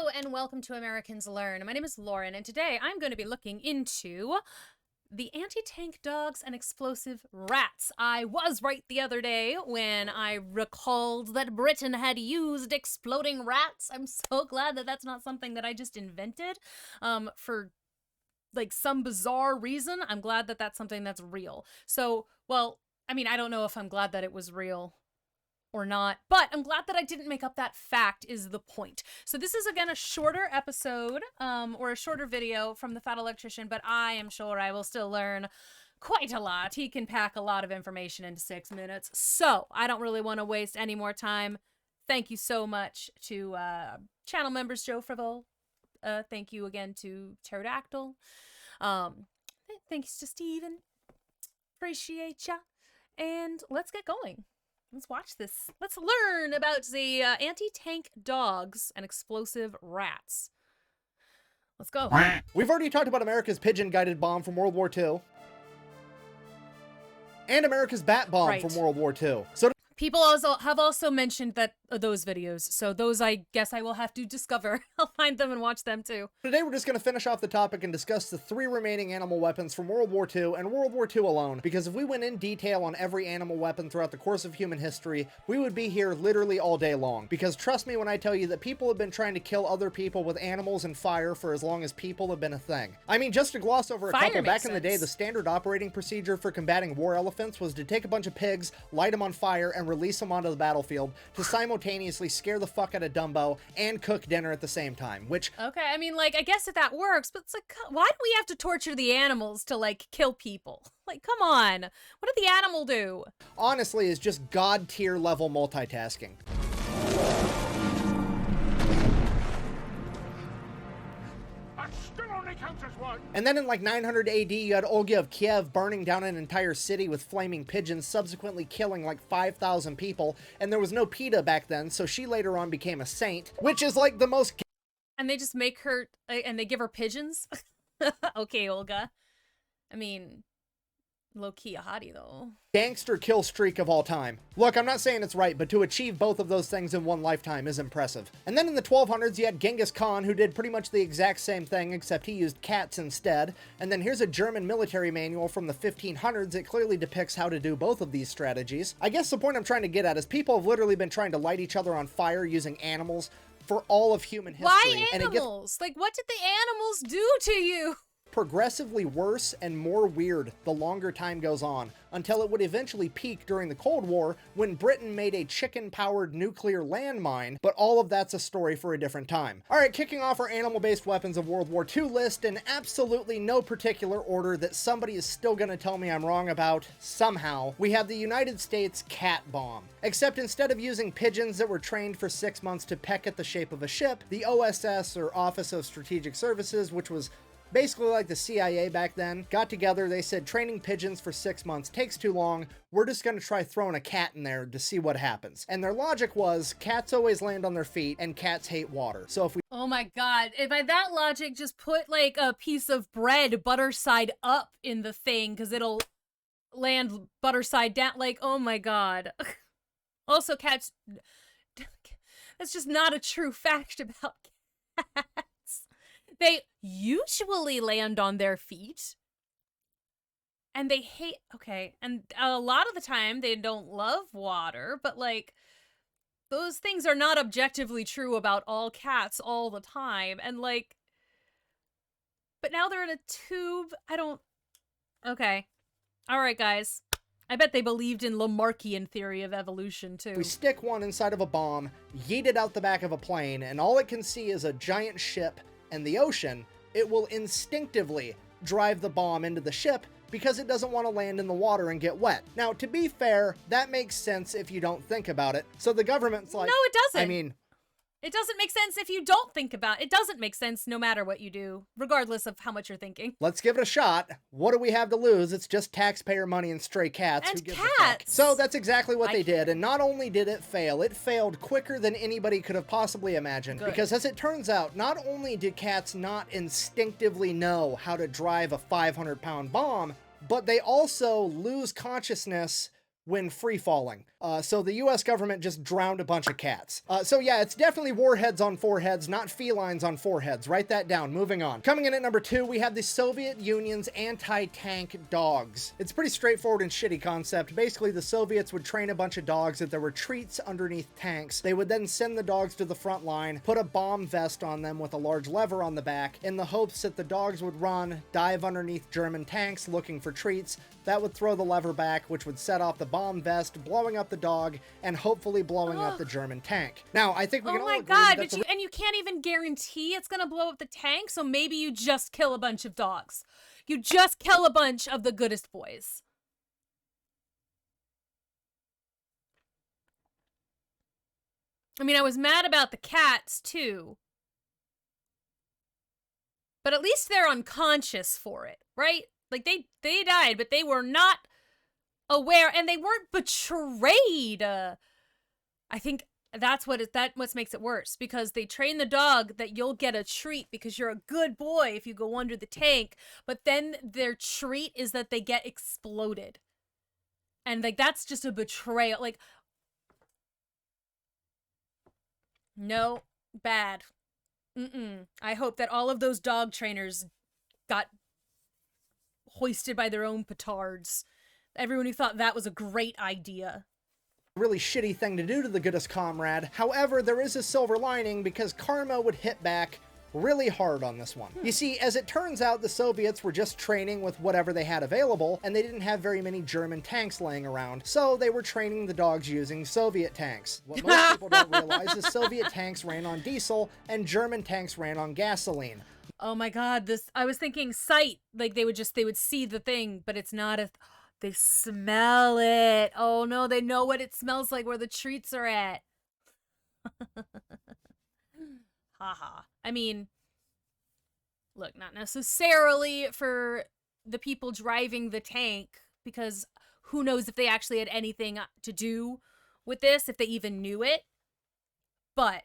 Hello and welcome to Americans Learn. My name is Lauren and today I'm going to be looking into the anti-tank dogs and explosive rats. I was right the other day when I recalled that Britain had used exploding rats. I'm so glad that that's not something that I just invented for like some bizarre reason. I'm glad that that's something that's real. So, well, I mean, I don't know if I'm glad that it was real or not, but I'm glad that I didn't make up that fact is the point. So this is again a shorter episode or a shorter video from the Fat Electrician, but I am sure I will still learn quite a lot. He can pack a lot of information into 6 minutes, so I don't really want to waste any more time. Thank you so much to channel members Joe Frivol. Thank you again to Pterodactyl. Thanks to Steven. Appreciate ya. And let's get going. Let's watch this. Let's learn about the anti-tank dogs and explosive rats. Let's go. We've already talked about America's pigeon-guided bomb from World War II. And America's bat bomb from World War II. So people have also mentioned that those videos, so those I guess I will have to discover. I'll find them and watch them too. Today we're just going to finish off the topic and discuss the 3 remaining animal weapons from World War II and World War II alone, because if we went in detail on every animal weapon throughout the course of human history, we would be here literally all day long. Because trust me when I tell you that people have been trying to kill other people with animals and fire for as long as people have been a thing. I mean, just to gloss over a couple, back in the day, the standard operating procedure for combating war elephants was to take a bunch of pigs, light them on fire, and release them onto the battlefield to simultaneously scare the fuck out of Dumbo and cook dinner at the same time, which... Okay, I mean, like, I guess that works, but it's like, why do we have to torture the animals to, like, kill people? Like, come on. What did the animal do? Honestly, is just god-tier level multitasking. And then in like 900 AD, you had Olga of Kiev burning down an entire city with flaming pigeons, subsequently killing like 5,000 people, and there was no PETA back then, so she later on became a saint, which is like the most... And they just make her, and they give her pigeons? Okay, Olga. I mean... low-key a hottie, though. Gangster kill streak of all time. Look, I'm not saying it's right, but to achieve both of those things in one lifetime is impressive. And then in the 1200s, you had Genghis Khan, who did pretty much the exact same thing, except he used cats instead. And then here's a German military manual from the 1500s that clearly depicts how to do both of these strategies. I guess the point I'm trying to get at is people have literally been trying to light each other on fire using animals for all of human history. Why animals? Like, what did the animals do to you? Progressively worse and more weird the longer time goes on, until it would eventually peak during the Cold War when Britain made a chicken-powered nuclear landmine, but all of that's a story for a different time. Alright, kicking off our animal-based weapons of World War II list in absolutely no particular order that somebody is still gonna tell me I'm wrong about, somehow, we have the United States cat bomb. Except instead of using pigeons that were trained for 6 months to peck at the shape of a ship, the OSS, or Office of Strategic Services, which was basically like the CIA back then, got together, they said training pigeons for 6 months takes too long, we're just gonna try throwing a cat in there to see what happens. And their logic was, cats always land on their feet, and cats hate water. So if we... Oh my god, if by that logic, just put like a piece of bread butter side up in the thing, because it'll land butter side down, like, oh my god. Also, cats... That's just not a true fact about cats. They usually land on their feet. And they hate... Okay, and a lot of the time, they don't love water, but, like, those things are not objectively true about all cats all the time. And, like... But now they're in a tube. I don't... Okay. Alright, guys. I bet they believed in Lamarckian theory of evolution, too. We stick one inside of a bomb, yeet it out the back of a plane, and all it can see is a giant ship and the ocean. It will instinctively drive the bomb into the ship because it doesn't want to land in the water and get wet. Now, to be fair, that makes sense if you don't think about it. So the government's like... No, it doesn't. I mean... It doesn't make sense if you don't think about it. It doesn't make sense no matter what you do, regardless of how much you're thinking. Let's give it a shot. What do we have to lose? It's just taxpayer money and stray cats. And Who gives cats! a fuck? So that's exactly what they did, and not only did it failed quicker than anybody could have possibly imagined. Good. Because as it turns out, not only did cats not instinctively know how to drive a 500-pound bomb, but they also lose consciousness when free falling. So the US government just drowned a bunch of cats. So yeah, it's definitely warheads on foreheads, not felines on foreheads. Write that down. Moving on. Coming in at number 2, we have the Soviet Union's anti-tank dogs. It's pretty straightforward and shitty concept. Basically, the Soviets would train a bunch of dogs that there were treats underneath tanks. They would then send the dogs to the front line, put a bomb vest on them with a large lever on the back, in the hopes that the dogs would run, dive underneath German tanks looking for treats. That would throw the lever back, which would set off the bomb vest, blowing up the dog, and hopefully blowing up the German tank. Now, I think we can all agree that and you can't even guarantee it's gonna blow up the tank, so maybe you just kill a bunch of dogs. You just kill a bunch of the goodest boys. I mean, I was mad about the cats, too. But at least they're unconscious for it, right? Like, they died, but they were not aware, and they weren't betrayed. I think that's what makes it worse, because they train the dog that you'll get a treat because you're a good boy if you go under the tank, but then their treat is that they get exploded. And, like, that's just a betrayal. Like, no, bad. I hope that all of those dog trainers got hoisted by their own petards. Everyone who thought that was a great idea. Really shitty thing to do to the goodest comrade. However, there is a silver lining because karma would hit back really hard on this one. You see, as it turns out, the Soviets were just training with whatever they had available, and they didn't have very many German tanks laying around, so they were training the dogs using Soviet tanks. What most people don't realize is Soviet tanks ran on diesel, and German tanks ran on gasoline. Oh my god, I was thinking sight, like they would see the thing, but it's not they smell it. Oh no, they know what it smells like, where the treats are at. Haha. I mean, look, not necessarily for the people driving the tank, because who knows if they actually had anything to do with this, if they even knew it. But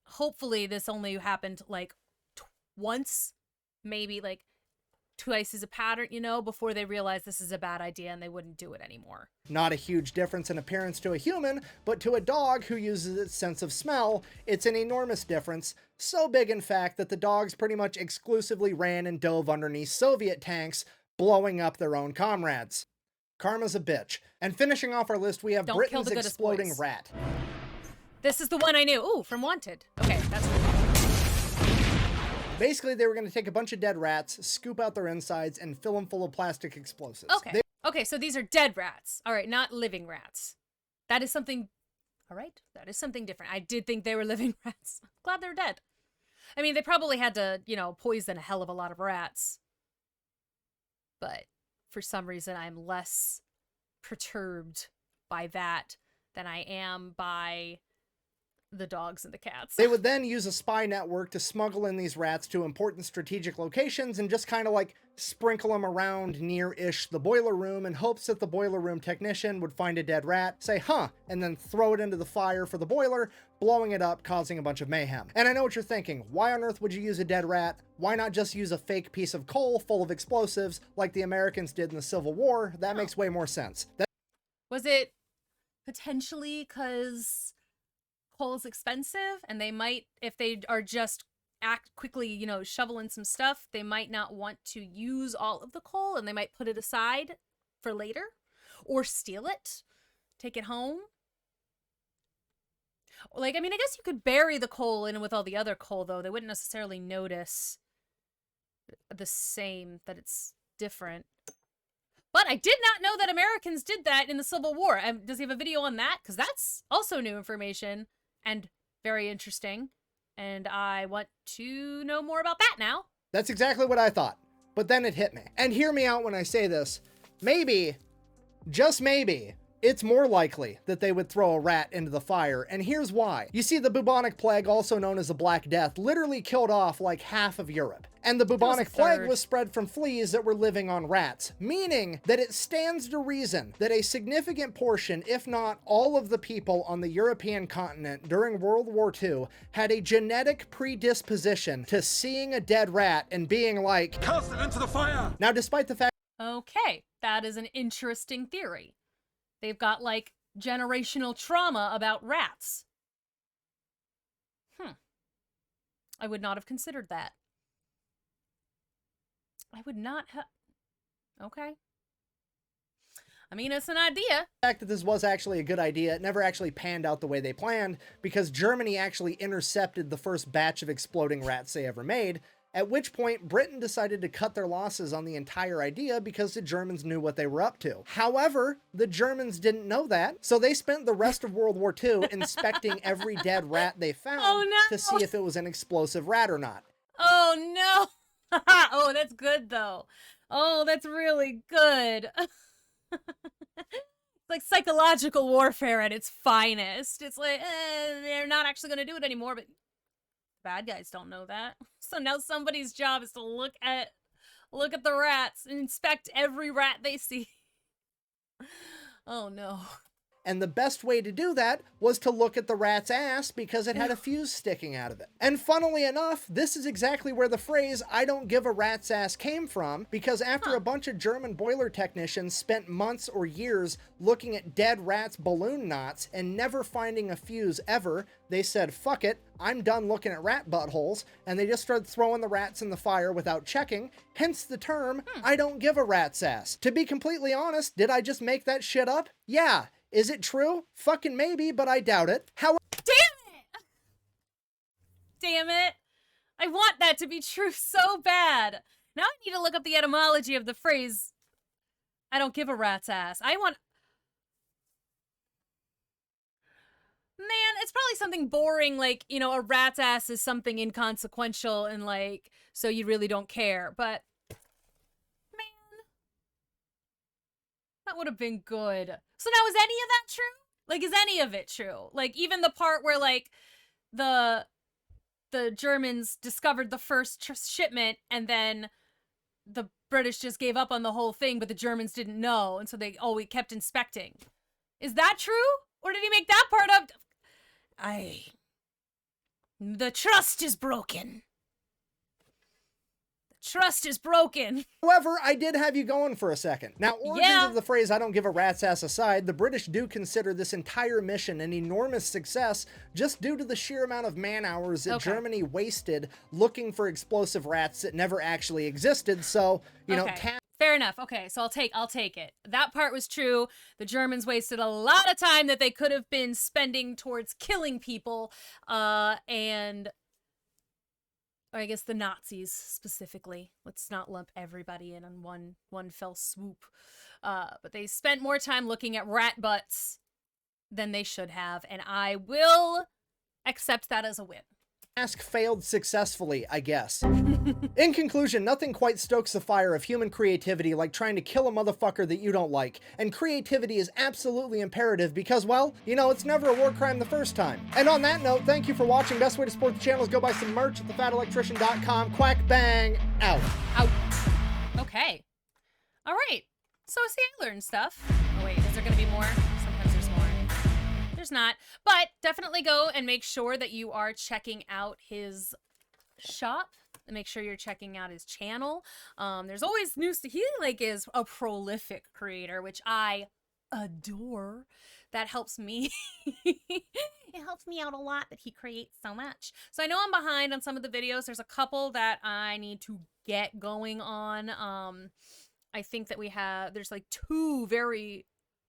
hopefully this only happened like once, maybe like twice as a pattern, you know, before they realize this is a bad idea and they wouldn't do it anymore. Not a huge difference in appearance to a human, but to a dog who uses its sense of smell, it's an enormous difference. So big, in fact, that the dogs pretty much exclusively ran and dove underneath Soviet tanks, blowing up their own comrades. Karma's a bitch. And finishing off our list, we have Britain's exploding rat. This is the one I knew. Ooh, from Wanted. Okay, that's Basically, they were going to take a bunch of dead rats, scoop out their insides, and fill them full of plastic explosives. Okay. Okay, so these are dead rats. All right, not living rats. That is something... All right, that is something different. I did think they were living rats. Glad they're dead. I mean, they probably had to, you know, poison a hell of a lot of rats. But for some reason, I'm less perturbed by that than I am by the dogs and the cats. They would then use a spy network to smuggle in these rats to important strategic locations and just kind of like sprinkle them around near-ish the boiler room in hopes that the boiler room technician would find a dead rat, say, huh, and then throw it into the fire for the boiler, blowing it up, causing a bunch of mayhem. And I know what you're thinking. Why on earth would you use a dead rat? Why not just use a fake piece of coal full of explosives like the Americans did in the Civil War? That makes way more sense. Was it potentially because coal's expensive and they might, if they are just act quickly, you know, shoveling some stuff, they might not want to use all of the coal and they might put it aside for later or steal it, take it home? Like, I mean, I guess you could bury the coal in with all the other coal, though. They wouldn't necessarily notice the same, that it's different. But I did not know that Americans did that in the Civil War. Does he have a video on that? Because that's also new information and very interesting. And I want to know more about that now. That's exactly what I thought. But then it hit me. And hear me out when I say this. Maybe, just maybe, it's more likely that they would throw a rat into the fire, and here's why. You see, the bubonic plague, also known as the Black Death, literally killed off like half of Europe. And the bubonic plague was spread from fleas that were living on rats, meaning that it stands to reason that a significant portion, if not all of the people on the European continent during World War II had a genetic predisposition to seeing a dead rat and being like, "Cast it into the fire!" Now, despite the fact... Okay, that is an interesting theory. They've got, like, generational trauma about rats. I would not have considered that. I would not have... Okay. I mean, it's an idea. The fact that this was actually a good idea, it never actually panned out the way they planned, because Germany actually intercepted the first batch of exploding rats they ever made, at which point Britain decided to cut their losses on the entire idea because the Germans knew what they were up to. However, the Germans didn't know that, so they spent the rest of World War II inspecting every dead rat they found to see if it was an explosive rat or not. Oh, no. Oh, that's good, though. Oh, that's really good. It's like psychological warfare at its finest. It's like, they're not actually going to do it anymore, but bad guys don't know that. So now somebody's job is to look at the rats and inspect every rat they see. Oh no. And the best way to do that was to look at the rat's ass because it had a fuse sticking out of it. And funnily enough, this is exactly where the phrase "I don't give a rat's ass" came from, because after a bunch of German boiler technicians spent months or years looking at dead rats' balloon knots and never finding a fuse ever, they said, fuck it, I'm done looking at rat buttholes, and they just started throwing the rats in the fire without checking, hence the term, "I don't give a rat's ass." To be completely honest, did I just make that shit up? Yeah. Is it true? Fucking maybe, but I doubt it. However, Damn it! I want that to be true so bad. Now I need to look up the etymology of the phrase, "I don't give a rat's ass." Man, it's probably something boring, like, you know, a rat's ass is something inconsequential and, like, so you really don't care. But, man, that would have been good. So now, is any of that true? Like, is any of it true? Like, even the part where, like, the Germans discovered the first shipment and then the British just gave up on the whole thing, but the Germans didn't know, and so they always kept inspecting. Is that true? Or did he make that part up? The trust is broken. Trust is broken. However, I did have you going for a second. Now, origins of the phrase "I don't give a rat's ass" aside, the British do consider this entire mission an enormous success just due to the sheer amount of man hours that Germany wasted looking for explosive rats that never actually existed. So, you know, fair enough. Okay, so I'll take it. That part was true. The Germans wasted a lot of time that they could have been spending towards killing people, and or I guess the Nazis specifically. Let's not lump everybody in on one fell swoop. But they spent more time looking at rat butts than they should have, and I will accept that as a win. Task failed successfully, I guess. In conclusion, nothing quite stokes the fire of human creativity like trying to kill a motherfucker that you don't like. And creativity is absolutely imperative because, well, you know, it's never a war crime the first time. And on that note, thank you for watching. Best way to support the channel is go buy some merch at thefatelectrician.com. Quack bang, out. Out. Okay. All right. So see, I learned stuff. Oh wait, is there gonna be more? Sometimes there's more. There's not. But definitely go and make sure that you are checking out his shop. And make sure you're checking out his channel. There's always new stuff. He, like, is a prolific creator, which I adore. That helps me. It helps me out a lot that he creates so much. So I know I'm behind on some of the videos. There's a couple that I need to get going on. I think that there's like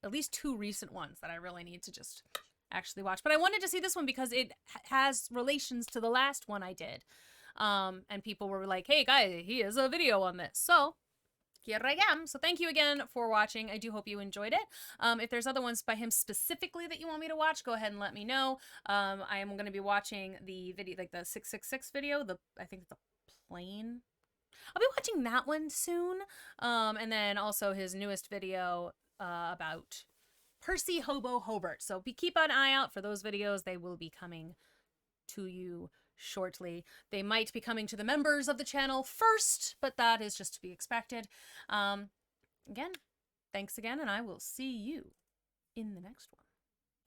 at least two recent ones that I really need to just actually watch. But I wanted to see this one because it has relations to the last one I did. And people were like, hey guys, he has a video on this. So here I am. So thank you again for watching. I do hope you enjoyed it. If there's other ones by him specifically that you want me to watch, go ahead and let me know. I am going to be watching the video, like the 666 video, I think the plane. I'll be watching that one soon. And then also his newest video about Percy Hobo Hobart. So keep an eye out for those videos. They will be coming to you shortly. They might be coming to the members of the channel first, but that is just to be expected. Again, thanks again, and I will see you in the next one.